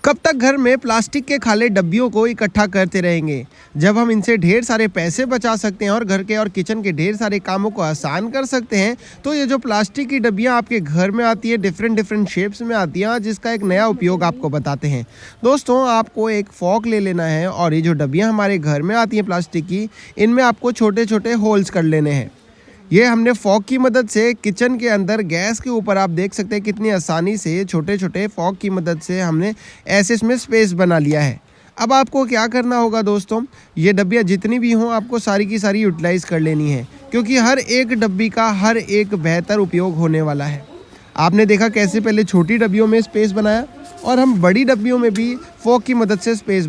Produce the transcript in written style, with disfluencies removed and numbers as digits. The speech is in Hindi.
कब तक घर में प्लास्टिक के खाली डब्बियों को इकट्ठा करते रहेंगे, जब हम इनसे ढेर सारे पैसे बचा सकते हैं और घर के और किचन के ढेर सारे कामों को आसान कर सकते हैं। तो ये जो प्लास्टिक की डब्बियां आपके घर में आती है, डिफरेंट डिफरेंट शेप्स में आती हैं, जिसका एक नया उपयोग आपको बताते हैं। दोस्तों, आपको एक फॉक ले लेना है और ये जो डब्बियां हमारे घर में आती हैं प्लास्टिक की, इनमें आपको छोटे छोटे होल्स कर लेने हैं। ये हमने फॉक की मदद से किचन के अंदर गैस के ऊपर आप देख सकते हैं कितनी आसानी से छोटे छोटे फॉक की मदद से हमने ऐसे इसमें स्पेस बना लिया है। अब आपको क्या करना होगा दोस्तों, ये डब्बियाँ जितनी भी हों आपको सारी की सारी यूटिलाइज़ कर लेनी है, क्योंकि हर एक डब्बी का हर एक बेहतर उपयोग होने वाला है। आपने देखा कैसे पहले छोटी डब्बियों में स्पेस बनाया और हम बड़ी डब्बियों में भी फॉक की मदद से स्पेस